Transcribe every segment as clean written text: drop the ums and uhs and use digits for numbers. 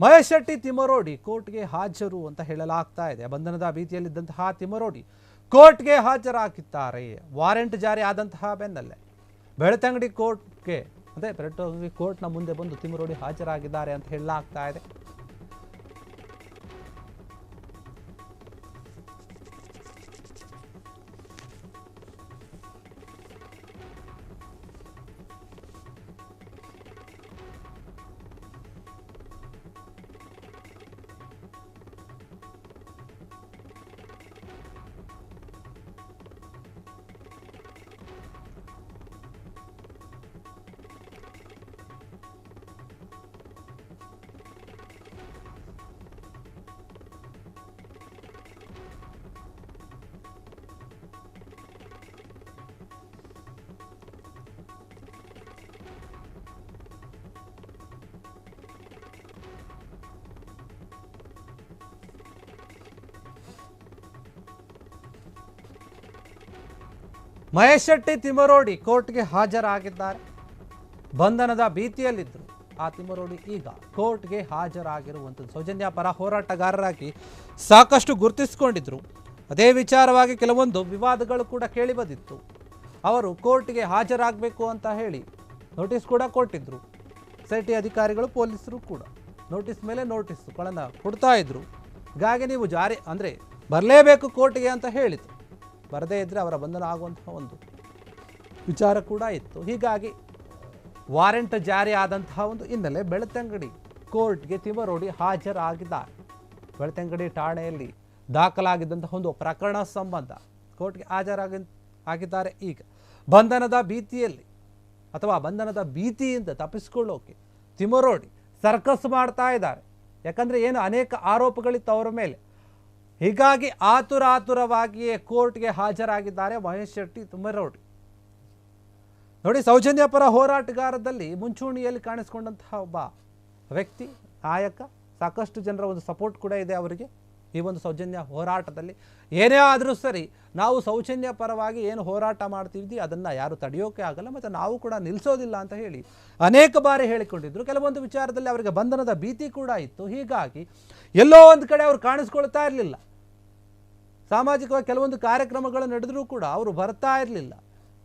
ಮಹೇಶ್ ಶೆಟ್ಟಿ ತಿಮ್ಮರೋಡಿ ಕೋರ್ಟ್ಗೆ ಹಾಜರು ಅಂತ ಹೇಳಲಾಗ್ತಾ ಇದೆ. ಬಂಧನದ ಭೀತಿಯಲ್ಲಿದ್ದಂತಹ ತಿಮ್ಮರೋಡಿ ಕೋರ್ಟ್ಗೆ ಹಾಜರಾಗಿದ್ದಾರೆ. ವಾರೆಂಟ್ ಜಾರಿ ಆದಂತಹ ಬೆನ್ನಲ್ಲೇ ಬೆಳ್ತಂಗಡಿ ಕೋರ್ಟ್ಗೆ ಕೋರ್ಟ್ನ ಮುಂದೆ ಬಂದು ತಿಮ್ಮರೋಡಿ ಹಾಜರಾಗಿದ್ದಾರೆ ಅಂತ ಹೇಳಲಾಗ್ತಾ ಇದೆ. ಮಹೇಶ್ ಶೆಟ್ಟಿ ತಿಮ್ಮರೋಡಿ ಕೋರ್ಟ್ಗೆ ಹಾಜರಾಗಿದ್ದಾರೆ. ಬಂಧನದ ಭೀತಿಯಲ್ಲಿದ್ದರು ಆ ತಿಮ್ಮರೋಡಿ ಈಗ ಕೋರ್ಟ್ಗೆ ಹಾಜರಾಗಿರುವಂಥದ್ದು. ಸೌಜನ್ಯ ಪರ ಹೋರಾಟಗಾರರಾಗಿ ಸಾಕಷ್ಟು ಗುರುತಿಸಿಕೊಂಡಿದ್ರು. ಅದೇ ವಿಚಾರವಾಗಿ ಕೆಲವೊಂದು ವಿವಾದಗಳು ಕೂಡ ಕೇಳಿ ಬಂದಿತ್ತು. ಅವರು ಕೋರ್ಟ್ಗೆ ಹಾಜರಾಗಬೇಕು ಅಂತ ಹೇಳಿ ನೋಟಿಸ್ ಕೂಡ ಕೊಟ್ಟಿದ್ರು. SIT ಅಧಿಕಾರಿಗಳು ಪೊಲೀಸರು ಕೂಡ ನೋಟಿಸ್ ಮೇಲೆ ನೋಟಿಸ್ಗಳನ್ನು ಕೊಡ್ತಾ ಇದ್ರು. ಹೀಗಾಗಿ ನೀವು ಬರಲೇಬೇಕು ಕೋರ್ಟ್ಗೆ ಅಂತ ಹೇಳಿದ್ರು. ಬರದೇ ಇದ್ದರೆ ಅವರ ಬಂಧನ ಆಗುವಂತಹ ಒಂದು ವಿಚಾರ ಕೂಡ ಇತ್ತು. ಹೀಗಾಗಿ ವಾರೆಂಟ್ ಜಾರಿ ಆದಂತಹ ಒಂದು ಹಿನ್ನೆಲೆ ಬೆಳ್ತಂಗಡಿ ಕೋರ್ಟ್ಗೆ ತಿಮ್ಮರೋಡಿ ಹಾಜರಾಗಿದ್ದಾರೆ. ಬೆಳ್ತಂಗಡಿ ಠಾಣೆಯಲ್ಲಿ ದಾಖಲಾಗಿದ್ದಂತಹ ಒಂದು ಪ್ರಕರಣ ಸಂಬಂಧ ಕೋರ್ಟ್ಗೆ ಆಗಿದ್ದಾರೆ. ಈಗ ಬಂಧನದ ಭೀತಿಯಿಂದ ತಪ್ಪಿಸಿಕೊಳ್ಳೋಕೆ ತಿಮ್ಮರೋಡಿ ಸರ್ಕಸ್ ಮಾಡ್ತಾ ಇದ್ದಾರೆ. ಯಾಕಂದರೆ ಏನು ಅನೇಕ ಆರೋಪಗಳಿತ್ತು ಅವರ ಮೇಲೆ. ಹೀಗಾಗಿ ಆತುರವಾಗಿಯೇ ಕೋರ್ಟ್ಗೆ ಹಾಜರಾಗಿದ್ದಾರೆ ಮಹೇಶ್ ಶೆಟ್ಟಿ ತಿಮ್ಮರೋಡಿ. ನೋಡಿ, ಸೌಜನ್ಯ ಪರ ಹೋರಾಟಗಾರದಲ್ಲಿ ಮುಂಚೂಣಿಯಲ್ಲಿ ಕಾಣಿಸಿಕೊಂಡಂತಹ ಒಬ್ಬ ವ್ಯಕ್ತಿ, ನಾಯಕ. ಸಾಕಷ್ಟು ಜನರ ಒಂದು ಸಪೋರ್ಟ್ ಕೂಡ ಇದೆ ಅವರಿಗೆ ಈ ಒಂದು ಸೌಜನ್ಯ ಹೋರಾಟದಲ್ಲಿ. ಏನೇ ಆದರೂ ಸರಿ, ನಾವು ಸೌಜನ್ಯ ಪರವಾಗಿ ಏನು ಹೋರಾಟ ಮಾಡ್ತಿದ್ವಿ ಅದನ್ನು ಯಾರು ತಡೆಯೋಕೆ ಆಗಲ್ಲ, ಮತ್ತು ನಾವು ಕೂಡ ನಿಲ್ಲಿಸೋದಿಲ್ಲ ಅಂತ ಹೇಳಿ ಅನೇಕ ಬಾರಿ ಹೇಳಿಕೊಂಡಿದ್ರು. ಕೆಲವೊಂದು ವಿಚಾರದಲ್ಲಿ ಅವರಿಗೆ ಬಂಧನದ ಭೀತಿ ಕೂಡ ಇತ್ತು. ಹೀಗಾಗಿ ಎಲ್ಲೋ ಒಂದು ಕಡೆ ಅವರು ಕಾಣಿಸ್ಕೊಳ್ತಾ ಇರಲಿಲ್ಲ. ಸಾಮಾಜಿಕವಾಗಿ ಕೆಲವೊಂದು ಕಾರ್ಯಕ್ರಮಗಳು ನಡೆದರೂ ಕೂಡ ಅವರು ಬರ್ತಾ ಇರಲಿಲ್ಲ.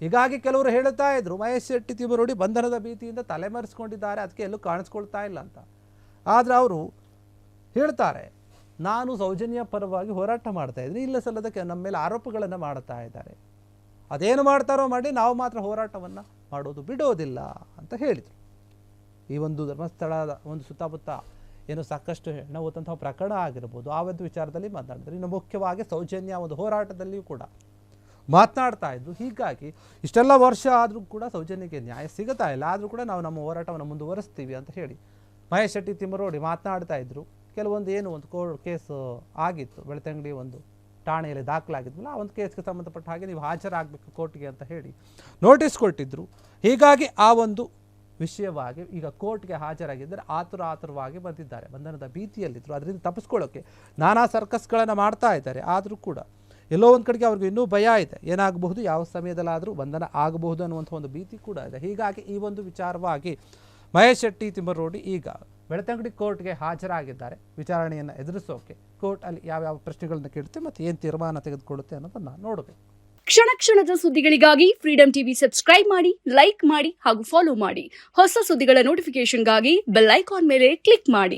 ಹೀಗಾಗಿ ಕೆಲವರು ಹೇಳ್ತಾ ಇದ್ರು ಮಹೇಶ್ ಶೆಟ್ಟಿ ತಿಮ್ಮರೋಡಿ ಬಂಧನದ ಭೀತಿಯಿಂದ ತಲೆಮರೆಸ್ಕೊಂಡಿದ್ದಾರೆ, ಅದಕ್ಕೆ ಎಲ್ಲೂ ಕಾಣಿಸ್ಕೊಳ್ತಾ ಇಲ್ಲ ಅಂತ. ಆದರೆ ಅವರು ಹೇಳ್ತಾರೆ, ನಾನು ಸೌಜನ್ಯ ಪರವಾಗಿ ಹೋರಾಟ ಮಾಡ್ತಾ ಇದ್ದೀನಿ, ಇಲ್ಲ ಸಲ್ಲದಕ್ಕೆ ನಮ್ಮ ಮೇಲೆ ಆರೋಪಗಳನ್ನು ಮಾಡ್ತಾ ಇದ್ದಾರೆ. ಅದೇನು ಮಾಡ್ತಾರೋ ಮಾಡಿ, ನಾವು ಮಾತ್ರ ಹೋರಾಟವನ್ನು ಮಾಡೋದು ಬಿಡೋದಿಲ್ಲ ಅಂತ ಹೇಳಿದರು. ಈ ಒಂದು ಧರ್ಮಸ್ಥಳದ ಒಂದು ಸುತ್ತಮುತ್ತ ಏನು ಸಾಕಷ್ಟು ನೋವುವಂತಹ ಪ್ರಕರಣ ಆಗಿರ್ಬೋದು, ಆ ಒಂದು ವಿಚಾರದಲ್ಲಿ ಮಾತನಾಡಿದ್ರು. ಇನ್ನು ಮುಖ್ಯವಾಗಿ ಸೌಜನ್ಯ ಒಂದು ಹೋರಾಟದಲ್ಲಿಯೂ ಕೂಡ ಮಾತನಾಡ್ತಾ ಇದ್ದು. ಹೀಗಾಗಿ ಇಷ್ಟೆಲ್ಲ ವರ್ಷ ಆದರೂ ಕೂಡ ಸೌಜನ್ಯಕ್ಕೆ ನ್ಯಾಯ ಸಿಗುತ್ತಾ ಇಲ್ಲ. ಆದರೂ ಕೂಡ ನಾವು ನಮ್ಮ ಹೋರಾಟವನ್ನು ಮುಂದುವರಿಸ್ತೀವಿ ಅಂತ ಹೇಳಿ ಮಹೇಶ್ ಶೆಟ್ಟಿ ತಿಮ್ಮರೋಡಿ ಮಾತನಾಡ್ತಾ ಇದ್ದರು. ಕೆಲವೊಂದು ಒಂದು ಕೋರ್ಟ್ ಕೇಸ್ ಆಗಿತ್ತು, ಬೆಳ್ತಂಗಡಿ ಒಂದು ಠಾಣೆಯಲ್ಲಿ ದಾಖಲಾಗಿದ್ವಲ್ಲ, ಆ ಒಂದು ಕೇಸ್ಗೆ ಸಂಬಂಧಪಟ್ಟ ಹಾಗೆ ನೀವು ಹಾಜರಾಗಬೇಕು ಕೋರ್ಟ್ಗೆ ಅಂತ ಹೇಳಿ ನೋಟಿಸ್ ಕೊಟ್ಟಿದ್ದರು. ಹೀಗಾಗಿ ಆ ಒಂದು ವಿಷಯವಾಗಿ ಈಗ ಕೋರ್ಟ್ಗೆ ಹಾಜರಾಗಿದ್ದರೆ ಆತುರವಾಗಿ ಬಂದಿದ್ದಾರೆ. ಬಂಧನದ ಭೀತಿಯಲ್ಲಿದ್ದರು. ಅದರಿಂದ ತಪ್ಪಿಸ್ಕೊಳ್ಳೋಕ್ಕೆ ನಾನಾ ಸರ್ಕಸ್ಗಳನ್ನು ಮಾಡ್ತಾ ಇದ್ದಾರೆ. ಆದರೂ ಕೂಡ ಎಲ್ಲೋ ಒಂದು ಕಡೆಗೆ ಅವ್ರಿಗೆ ಇನ್ನೂ ಭಯ ಇದೆ, ಏನಾಗಬಹುದು, ಯಾವ ಸಮಯದಲ್ಲಾದರೂ ಬಂಧನ ಆಗಬಹುದು ಅನ್ನುವಂಥ ಒಂದು ಭೀತಿ ಕೂಡ ಇದೆ. ಹೀಗಾಗಿ ಈ ಒಂದು ವಿಚಾರವಾಗಿ ಮಹೇಶ್ ಶೆಟ್ಟಿ ತಿಮ್ಮರೋಡಿ ಈಗ ಬೆಳ್ತಂಗಡಿ ಕೋರ್ಟ್ಗೆ ಹಾಜರಾಗಿದ್ದಾರೆ. ವಿಚಾರಣೆಯನ್ನು ಎದುರಿಸೋಕೆ ಕೋರ್ಟ್ ಅಲ್ಲಿ ಯಾವ ಪ್ರಶ್ನೆಗಳನ್ನು ಕೇಳುತ್ತೆ ಮತ್ತು ಏನು ತೀರ್ಮಾನ ತೆಗೆದುಕೊಳ್ಳುತ್ತೆ ಅನ್ನೋದನ್ನು ನೋಡಬೇಕು. ಕ್ಷಣದ ಸುದ್ದಿಗಳಿಗಾಗಿ ಫ್ರೀಡಂ ಟಿವಿ ಸಬ್ಸ್ಕ್ರೈಬ್ ಮಾಡಿ, ಲೈಕ್ ಮಾಡಿ ಹಾಗೂ ಫಾಲೋ ಮಾಡಿ. ಹೊಸ ಸುದ್ದಿಗಳ ನೋಟಿಫಿಕೇಶನ್ಗಾಗಿ ಬೆಲ್ ಐಕಾನ್ ಮೇಲೆ ಕ್ಲಿಕ್ ಮಾಡಿ.